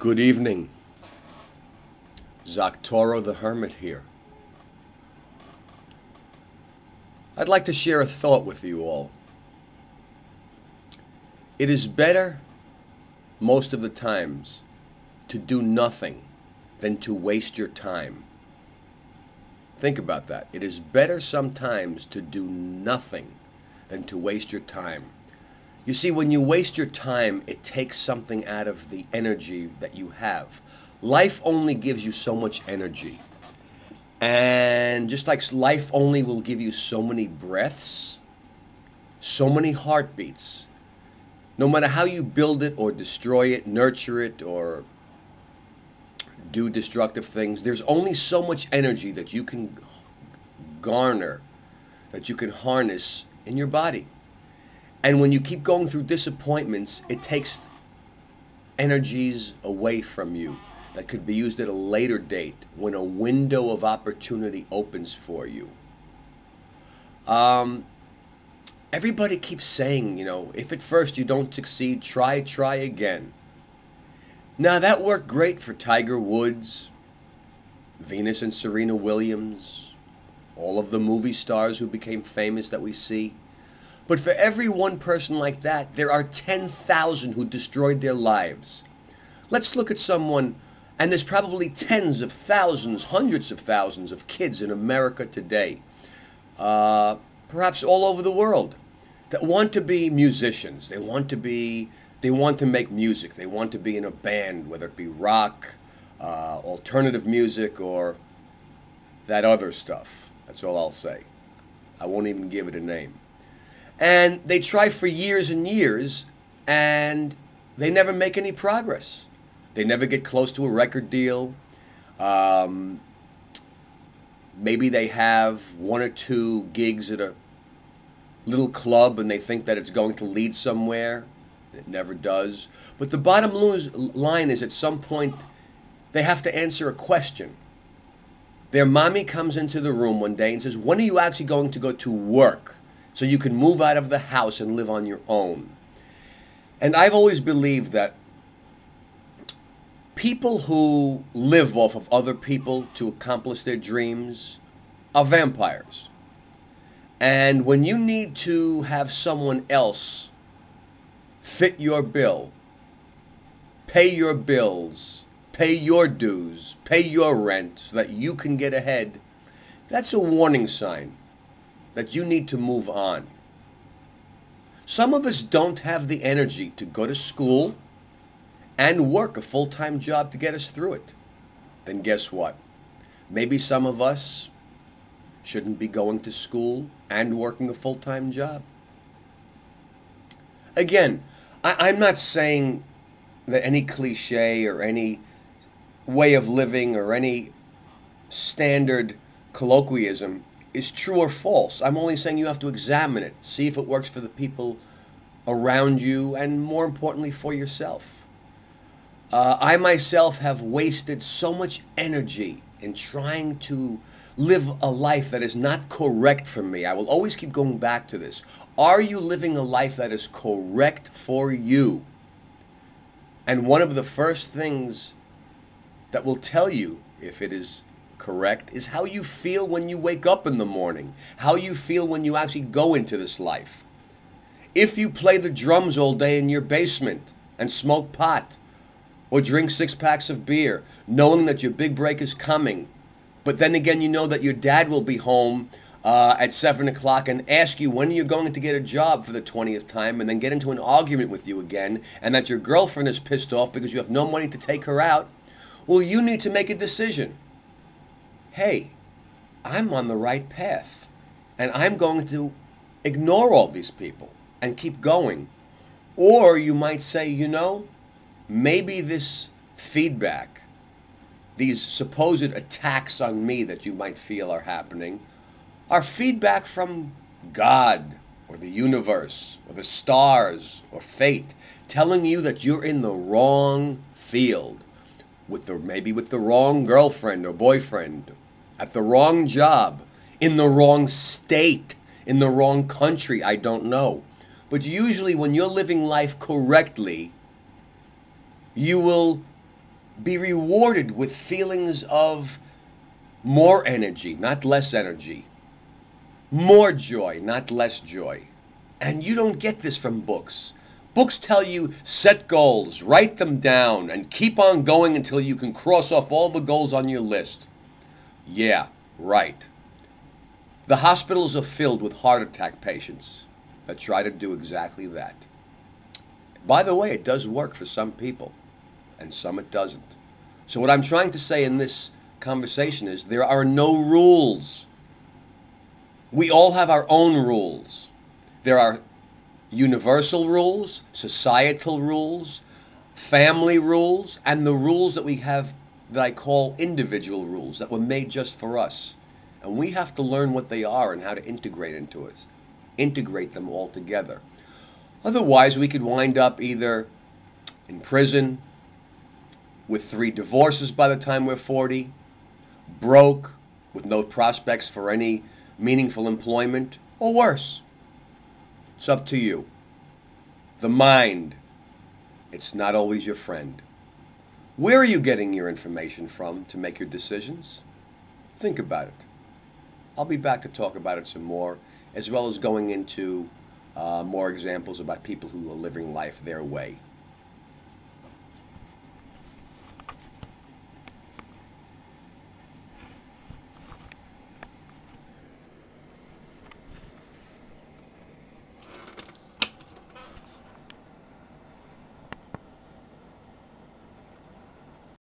Good evening. Zoctoro the Hermit here. I'd like to share a thought with you all. It is better, most of the times, to do nothing than to waste your time. Think about that. It is better sometimes to do nothing than to waste your time. You see, when you waste your time, it takes something out of the energy that you have. Life only gives you so much energy. And just like life only will give you so many breaths, so many heartbeats, no matter how you build it or destroy it, nurture it, or do destructive things, there's only so much energy that you can garner, that you can harness in your body. And when you keep going through disappointments, it takes energies away from you that could be used at a later date when a window of opportunity opens for you. Everybody keeps saying, if at first you don't succeed, try again. Now, that worked great for Tiger Woods, Venus and Serena Williams, all of the movie stars who became famous that we see. But for every one person like that, there are 10,000 who destroyed their lives. Let's look at someone, and there's probably tens of thousands, hundreds of thousands of kids in America today, perhaps all over the world, that want to be musicians. They want to make music. They want to be in a band, whether it be rock, alternative music, or that other stuff. That's all I'll say. I won't even give it a name. And they try for years and years, and they never make any progress. They never get close to a record deal. Maybe they have one or two gigs at a little club, and they think that it's going to lead somewhere. It never does. But the bottom line is, at some point, they have to answer a question. Their mommy comes into the room one day and says, "When are you actually going to go to work so you can move out of the house and live on your own?" And I've always believed that people who live off of other people to accomplish their dreams are vampires. And when you need to have someone else fit your bill, pay your bills, pay your dues, pay your rent so that you can get ahead, that's a warning sign that you need to move on. Some of us don't have the energy to go to school and work a full-time job to get us through it. Then guess what? Maybe some of us shouldn't be going to school and working a full-time job. Again, I'm not saying that any cliche or any way of living or any standard colloquialism is true or false. I'm only saying you have to examine it, see if it works for the people around you, and more importantly, for yourself. I myself have wasted so much energy in trying to live a life that is not correct for me. I will always keep going back to this. Are you living a life that is correct for you? And one of the first things that will tell you if it is correct is how you feel when you wake up in the morning, how you feel when you actually go into this life. If you play the drums all day in your basement and smoke pot or drink 6 packs of beer, knowing that your big break is coming, but then again you know that your dad will be home at 7 o'clock and ask you when you're going to get a job for the 20th time, and then get into an argument with you again, and that your girlfriend is pissed off because you have no money to take her out, well, you need to make a decision. Hey, I'm on the right path, and I'm going to ignore all these people and keep going. Or you might say, maybe this feedback, these supposed attacks on me that you might feel are happening, are feedback from God or the universe or the stars or fate telling you that you're in the wrong field, maybe with the wrong girlfriend or boyfriend, at the wrong job, in the wrong state, in the wrong country, I don't know. But usually when you're living life correctly, you will be rewarded with feelings of more energy, not less energy, more joy, not less joy. And you don't get this from books. Books tell you set goals, write them down, and keep on going until you can cross off all the goals on your list. Yeah, right. The hospitals are filled with heart attack patients that try to do exactly that. By the way, it does work for some people, and some it doesn't. So what I'm trying to say in this conversation is there are no rules. We all have our own rules. There are universal rules, societal rules, family rules, and the rules that we have that I call individual rules that were made just for us. And we have to learn what they are and how to integrate them all together. Otherwise, we could wind up either in prison with 3 divorces by the time we're 40, broke, with no prospects for any meaningful employment, or worse. It's up to you. The mind, it's not always your friend. Where are you getting your information from to make your decisions? Think about it. I'll be back to talk about it some more, as well as going into more examples about people who are living life their way.